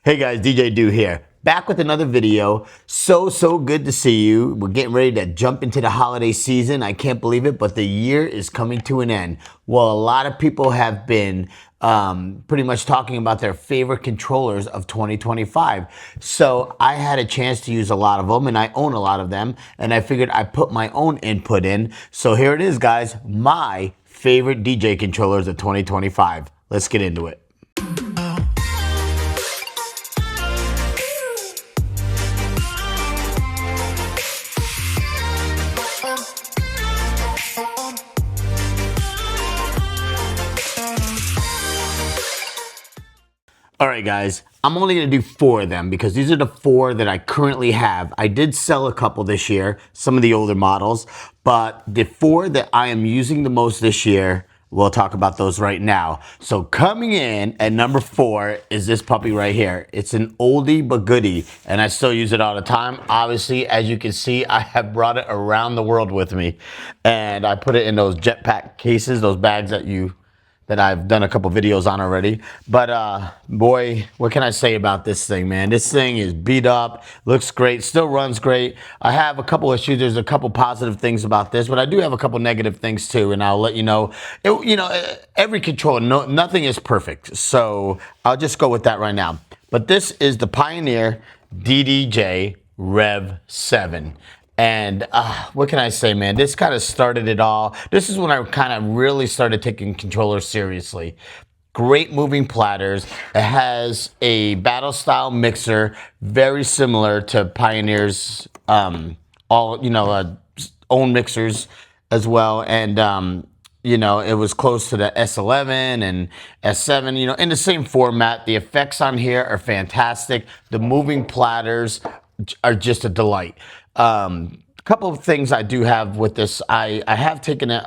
Hey guys, DJ Do here. Back with another video. So good to see you. We're getting ready to jump into the holiday season. I can't believe it, but the year is coming to an end. Well, a lot of people have been pretty much talking about their favorite controllers of 2025. So I had a chance to use a lot of them, and I own a lot of them, and I figured I'd put my own input in. So here it is, guys, my favorite DJ controllers of 2025. Let's get into it. All right, guys, I'm only going to do 4 of them because these are the 4 that I currently have. I did sell a couple this year, some of the older models, but the 4 that I am using the most this year, we'll talk about those right now. So coming in at number 4 is this puppy right here. It's an oldie but goodie, and I still use it all the time. Obviously, as you can see, I have brought it around the world with me, and I put it in those jetpack cases, those bags that I've done a couple videos on already. But boy, what can I say about this thing, man? This thing is beat up, looks great, still runs great. I have a couple issues. There's a couple positive things about this, but I do have a couple negative things too, and I'll let you know. Every controller, nothing is perfect, so I'll just go with that right now. But this is the Pioneer DDJ Rev 7. And what can I say, man? This kind of started it all. This is when I kind of really started taking controllers seriously. Great moving platters. It has a battle style mixer, very similar to Pioneer's own mixers as well. And it was close to the S11 and S7, in the same format. The effects on here are fantastic. The moving platters are just a delight. A couple of things I do have with this. I have taken it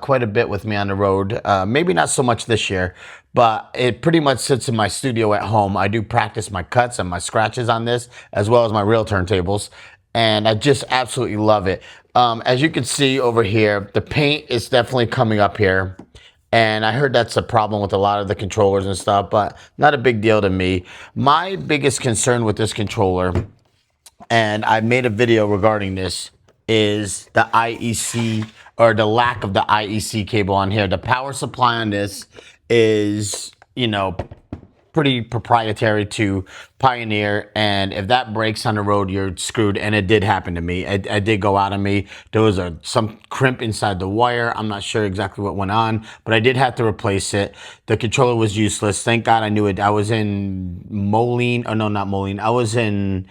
quite a bit with me on the road. Maybe not so much this year, but it pretty much sits in my studio at home. I do practice my cuts and my scratches on this, as well as my real turntables, and I just absolutely love it. As you can see over here, the paint is definitely coming up here. And I heard that's a problem with a lot of the controllers and stuff, but not a big deal to me. My biggest concern with this controller, and I made a video regarding this, is the IEC, or the lack of the IEC cable on here. The power supply on this is, pretty proprietary to Pioneer, and if that breaks on the road, you're screwed. And it did happen to me. It did go out on me. There was some crimp inside the wire. I'm not sure exactly what went on, but I did have to replace it. The controller was useless. Thank God I knew it. I was in Moline, oh no, not Moline. I was in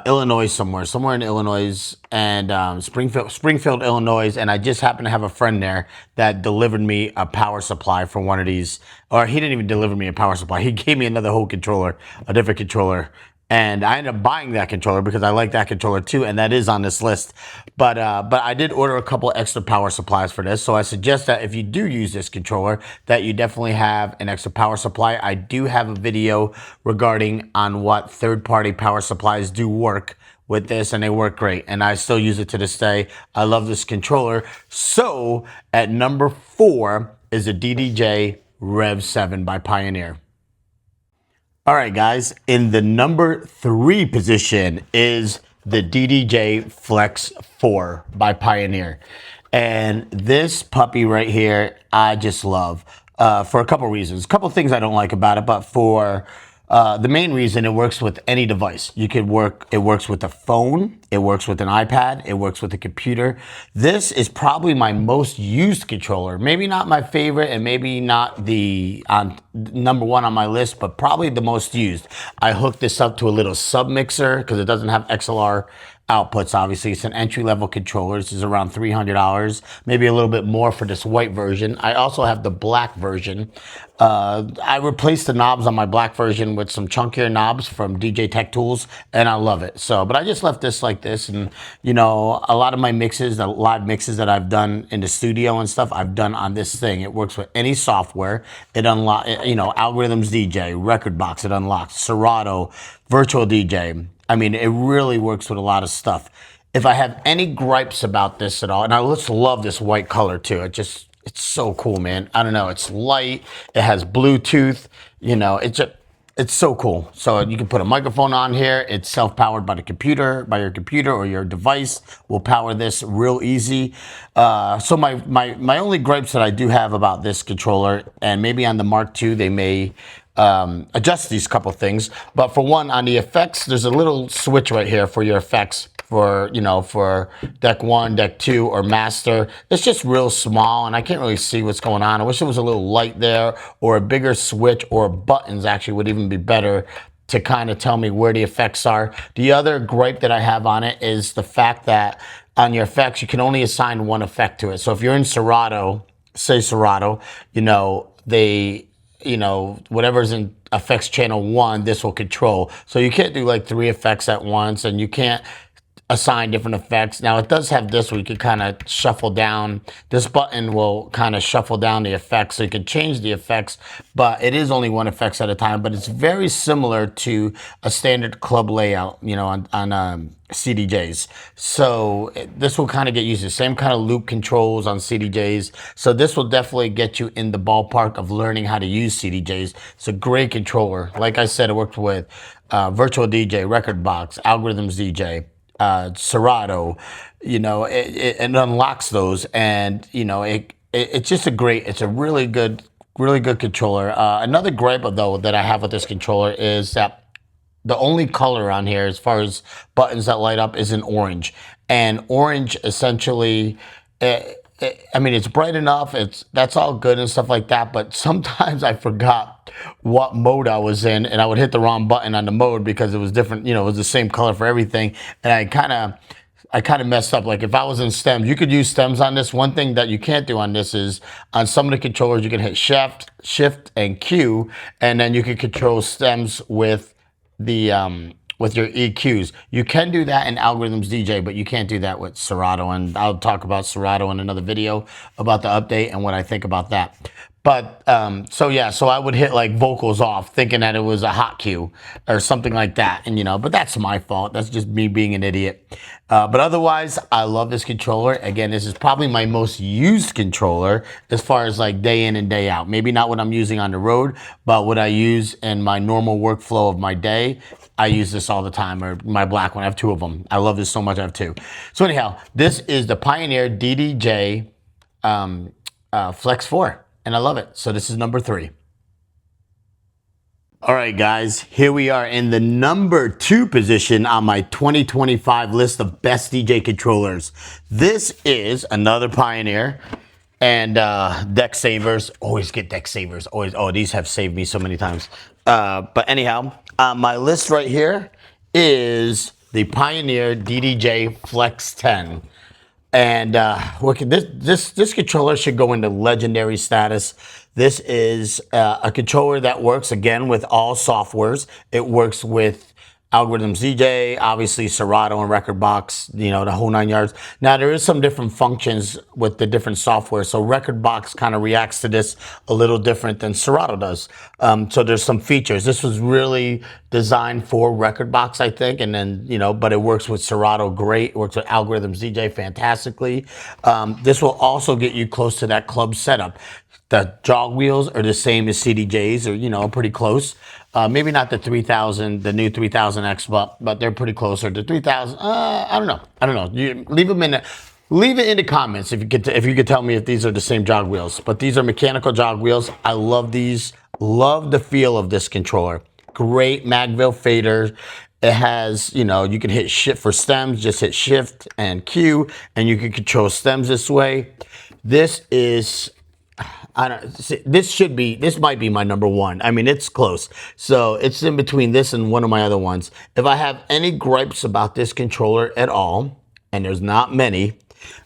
Illinois somewhere in Illinois, and Springfield, Illinois, and I just happened to have a friend there that delivered me a power supply for one of these, or he didn't even deliver me a power supply. He gave me another whole controller, a different controller, and I ended up buying that controller because I like that controller too, and that is on this list. But I did order a couple extra power supplies for this, so I suggest that if you do use this controller, that you definitely have an extra power supply. I do have a video regarding on what third-party power supplies do work with this, and they work great, and I still use it to this day. I love this controller. So at number 4 is a DDJ Rev 7 by Pioneer. All right, guys, in the number 3 position is the DDJ Flex 4 by Pioneer. And this puppy right here, I just love for a couple reasons. A couple things I don't like about it, but for the main reason, it works with any device. It works with a phone, it works with an iPad, it works with a computer. This is probably my most used controller. Maybe not my favorite, and maybe not the number 1 on my list, but probably the most used. I hooked this up to a little sub mixer because it doesn't have XLR outputs. Obviously, it's an entry-level controller. This is around $300, maybe a little bit more for this white version. I also have the black version. I replaced the knobs on my black version with some chunkier knobs from DJ Tech Tools, and I love it. So, but I just left this like this, and a lot of my mixes, the live mixes that I've done in the studio and stuff, I've done on this thing. It works with any software. It unlocks, Algorithms DJ, Record Box, it unlocks, Serato, Virtual DJ. I mean, it really works with a lot of stuff. If I have any gripes about this at all, and I just love this white color too. It's so cool, man. I don't know. It's light. It has Bluetooth. It's just, it's so cool. So you can put a microphone on here. It's self-powered by your computer or your device will power this real easy. So my only gripes that I do have about this controller, and maybe on the Mark II they may adjust these couple things. But for one, on the effects, there's a little switch right here for your effects for, for deck 1, deck 2, or master. It's just real small, and I can't really see what's going on. I wish it was a little light there, or a bigger switch, or buttons actually would even be better to kind of tell me where the effects are. The other gripe that I have on it is the fact that on your effects, you can only assign one effect to it. So if you're in Serato, say Serato, whatever's in effects channel 1, this will control. So you can't do like 3 effects at once, and you can't assign different effects. Now it does have this where you can kind of shuffle down. This button will kind of shuffle down the effects, so you can change the effects, but it is only 1 effects at a time. But it's very similar to a standard club layout, on CDJs. So this will kind of get used to the same kind of loop controls on CDJs. So this will definitely get you in the ballpark of learning how to use CDJs. It's a great controller. Like I said, it worked with Virtual DJ, Record Box, Algorithms DJ, Serato. It unlocks those, and it's just it's a really good controller. Another gripe though that I have with this controller is that the only color on here as far as buttons that light up is an orange, and orange essentially, it's bright enough, that's all good and stuff like that, but sometimes I forgot what mode I was in, and I would hit the wrong button on the mode because it was different, it was the same color for everything, and I kind of messed up. Like if I was in stems, you could use stems on this. One thing that you can't do on this is on some of the controllers, you can hit shift and Q, and then you can control stems with with your EQs. You can do that in Algorithms DJ, but you can't do that with Serato, and I'll talk about Serato in another video about the update and what I think about that. But so I would hit like vocals off thinking that it was a hot cue or something like that, and but that's my fault. That's just me being an idiot. But otherwise, I love this controller. Again, this is probably my most used controller as far as like day in and day out. Maybe not what I'm using on the road, but what I use in my normal workflow of my day. I use this all the time, or my black one. I have 2 of them. I love this so much. I have 2. So anyhow, this is the Pioneer DDJ Flex 4, and I love it. So this is number 3. All right, guys, here we are in the number 2 position on my 2025 list of best DJ controllers. This is another Pioneer, and deck savers. Always get deck savers. Always. Oh, these have saved me so many times. But anyhow, my list right here is the Pioneer DDJ Flex 10. And this controller should go into legendary status. This is a controller that works, again, with all softwares. It works with Algorithms DJ, obviously Serato and Record Box, the whole 9 yards. Now, there is some different functions with the different software. So Record Box kind of reacts to this a little different than Serato does. So there's some features. This was really designed for Record Box, I think. And then, but it works with Serato great. It works with Algorithms DJ fantastically. This will also get you close to that club setup. The jog wheels are the same as CDJs, or pretty close. Maybe not the 3000, the new 3000X, but they're pretty close. Or the 3000. I don't know. You leave it in the comments if you could tell me if these are the same jog wheels. But these are mechanical jog wheels. I love these. Love the feel of this controller. Great Magville fader. It has, you can hit shift for stems. Just hit shift and Q, and you can control stems this way. This is. This might be my number 1. I mean, it's close. So it's in between this and one of my other ones. If I have any gripes about this controller at all, and there's not many,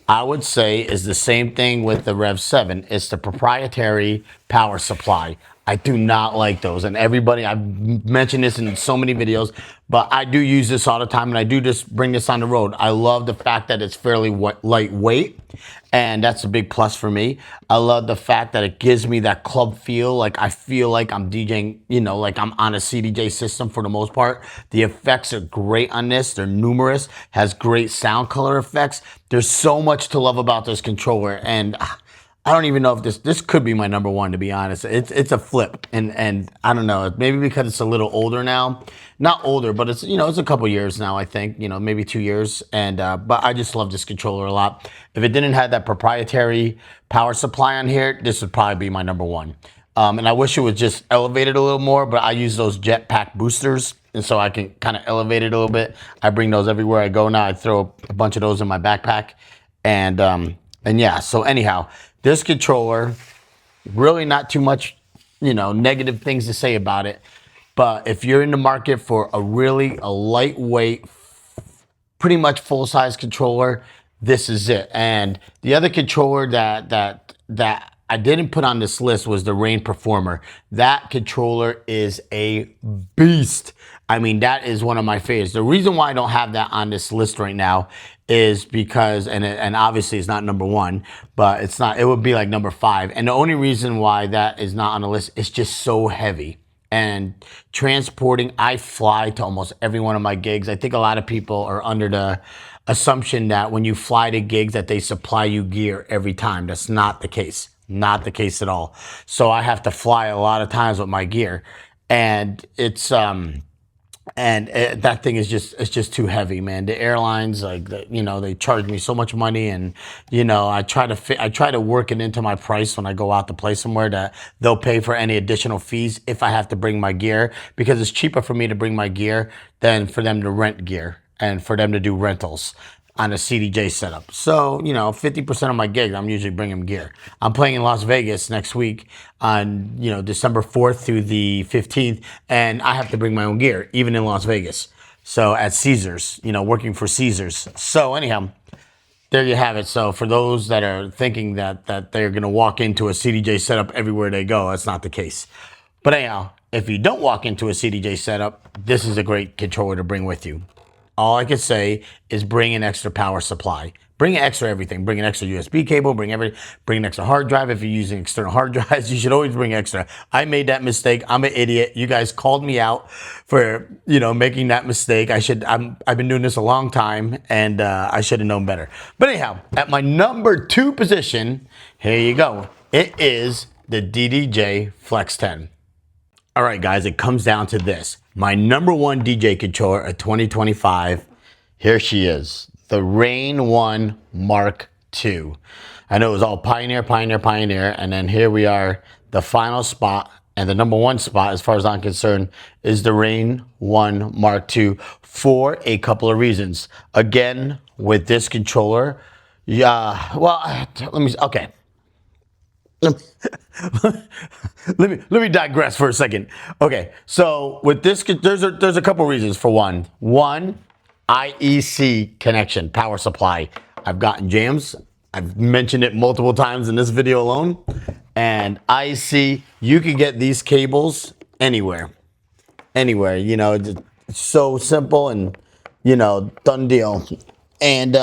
I would say is the same thing with the Rev 7. It's the proprietary power supply. I do not like those. And everybody, I've mentioned this in so many videos, but I do use this all the time, and I do just bring this on the road. I love the fact that it's fairly lightweight, and that's a big plus for me. I love the fact that it gives me that club feel. Like I feel like I'm DJing, like I'm on a CDJ system for the most part. The effects are great on this. They're numerous, has great sound color effects. There's so much to love about this controller, and I don't even know if this could be my number one, to be honest. It's a flip, and I don't know, maybe because it's a little older now, not older, but it's it's a couple years now. I think maybe 2 years, and but I just love this controller a lot. If it didn't have that proprietary power supply on here, this would probably be my number one. And I wish it was just elevated a little more, but I use those jetpack boosters, and so I can kind of elevate it a little bit. I bring those everywhere I go now. I throw a bunch of those in my backpack, and yeah. So anyhow, this controller, really not too much, negative things to say about it. But if you're in the market for a lightweight, pretty much full size controller, this is it. And the other controller that I didn't put on this list was the Rain Performer. That controller is a beast. I mean, that is one of my favorites. The reason why I don't have that on this list right now is because, and obviously it's not number one, but it's not, it would be like number 5. And the only reason why that is not on the list is just so heavy. And transporting, I fly to almost every one of my gigs. I think a lot of people are under the assumption that when you fly to gigs that they supply you gear every time. That's not the case. Not the case at all. So I have to fly a lot of times with my gear, and that thing is just too heavy, man. The airlines, like, they charge me so much money, and I try to work it into my price when I go out to play somewhere, that they'll pay for any additional fees if I have to bring my gear, because it's cheaper for me to bring my gear than for them to rent gear and for them to do rentals on a CDJ setup. So, 50% of my gigs, I'm usually bringing gear. I'm playing in Las Vegas next week on, December 4th through the 15th, and I have to bring my own gear, even in Las Vegas. So at Caesars, working for Caesars. So anyhow, there you have it. So for those that are thinking that they're going to walk into a CDJ setup everywhere they go, that's not the case. But anyhow, if you don't walk into a CDJ setup, this is a great controller to bring with you. All I can say is bring an extra power supply. Bring extra everything. Bring an extra USB cable. Bring an extra hard drive. If you're using external hard drives, you should always bring extra. I made that mistake. I'm an idiot. You guys called me out for making that mistake. I've been doing this a long time, and I should have known better. But anyhow, at my number 2 position, here you go. It is the DDJ Flex 10. All right, guys, it comes down to this. My number 1 DJ controller of 2025, here she is, the Rain 1 Mark II. I know it was all Pioneer, Pioneer, Pioneer, and then here we are, the final spot, and the number 1 spot, as far as I'm concerned, is the Rain 1 Mark II for a couple of reasons. Again, with this controller, okay. Let me digress for a second. Okay, so with this, there's a couple reasons. For one, IEC connection, power supply. I've gotten jams. I've mentioned it multiple times in this video alone. And IEC, you can get these cables anywhere. It's so simple, and done deal. And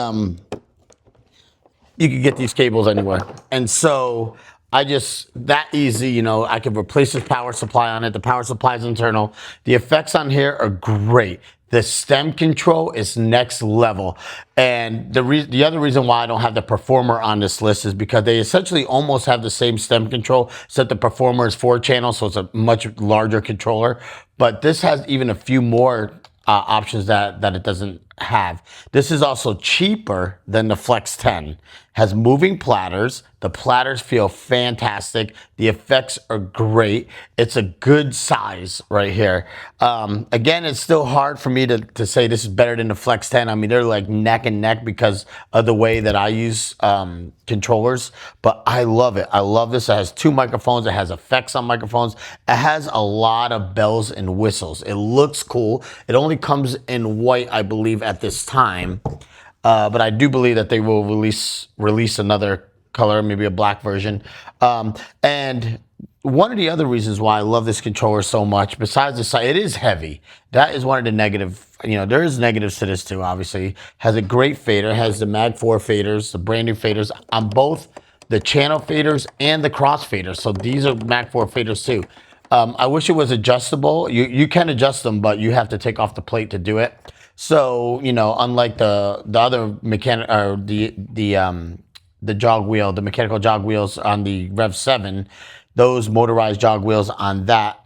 you can get these cables anywhere. And so that easy, I can replace this power supply on it. The power supply is internal. The effects on here are great. The stem control is next level. And the other reason why I don't have the Performer on this list is because they essentially almost have the same stem control, except the Performer is 4 channels, so it's a much larger controller. But this has even a few more options that it doesn't have. This is also cheaper than the Flex 10. Has moving platters. The platters feel fantastic. The effects are great. It's a good size right here. Again, it's still hard for me to say this is better than the Flex 10. I mean, they're like neck and neck because of the way that I use controllers, but I love it. I love this. It has 2 microphones. It has effects on microphones. It has a lot of bells and whistles. It looks cool. It only comes in white, I believe, at this time. But I do believe that they will release another color, maybe a black version. And one of the other reasons why I love this controller so much, besides the size, it is heavy. That is one of the negative, there is negatives to this too, obviously. Has a great fader, has the Mag 4 faders, the brand new faders on both the channel faders and the cross faders. So these are Mag 4 faders too. I wish it was adjustable. You can adjust them, but you have to take off the plate to do it. So, unlike the other mechanic or the the jog wheel, the mechanical jog wheels on the Rev 7, those motorized jog wheels on that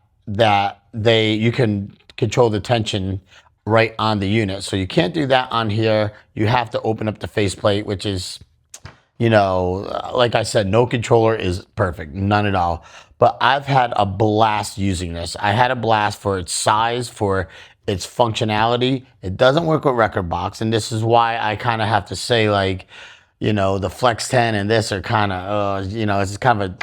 you can control the tension right on the unit. So you can't do that on here. You have to open up the faceplate, which is, like I said, no controller is perfect, none at all. But I've had a blast using this. I had a blast for its size, for its functionality. It doesn't work with Rekordbox, and this is why I kind of have to say, like, the Flex 10 and this are kind of, it's kind of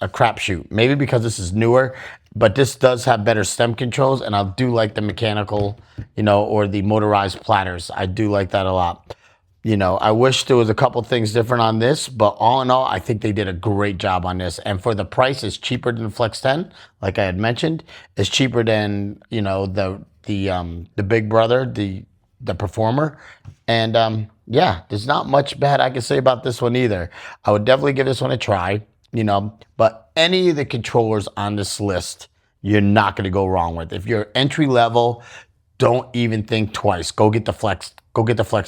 a crapshoot. Maybe because this is newer, but this does have better stem controls, and I do like the mechanical, or the motorized platters. I do like that a lot. I wish there was a couple things different on this, but all in all, I think they did a great job on this. And for the price, it's cheaper than the Flex 10, like I had mentioned. It's cheaper than, the Big Brother, the Performer. And yeah, there's not much bad I can say about this one either. I would definitely give this one a try, but any of the controllers on this list, you're not going to go wrong with. If you're entry level, don't even think twice. Go get the Flex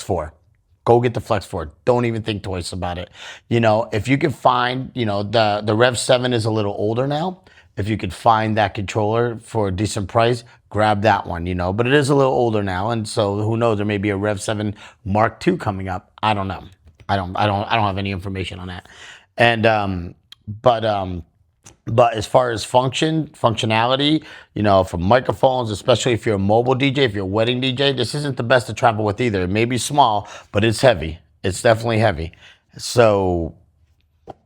4. Go get the Flex 4. Don't even think twice about it. If you can find, the Rev 7 is a little older now. If you could find that controller for a decent price, grab that one, but it is a little older now. And so who knows, there may be a Rev 7 Mark II coming up. I don't know. I don't have any information on that. And, but as far as functionality, for microphones, especially if you're a mobile DJ, if you're a wedding DJ, this isn't the best to travel with either. It may be small, but it's heavy. It's definitely heavy. So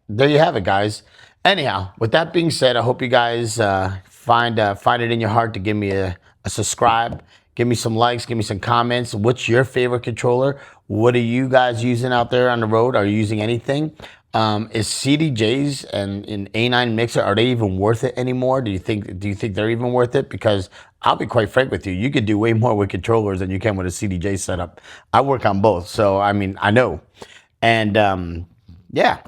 there you have it, guys. Anyhow, with that being said, I hope you guys find it in your heart to give me a subscribe. Give me some likes, give me some comments. What's your favorite controller? What are you guys using out there on the road? Are you using anything? Is CDJs and an A9 mixer, are they even worth it anymore? Do you think they're even worth it? Because I'll be quite frank with you, you could do way more with controllers than you can with a CDJ setup. I work on both, so I mean, I know. And yeah,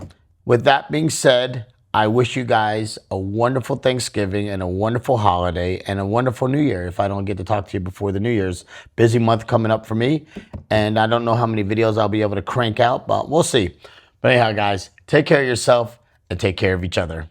with that being said, I wish you guys a wonderful Thanksgiving and a wonderful holiday and a wonderful New Year if I don't get to talk to you before the New Year's. Busy month coming up for me, and I don't know how many videos I'll be able to crank out, but we'll see. But anyhow, guys, take care of yourself and take care of each other.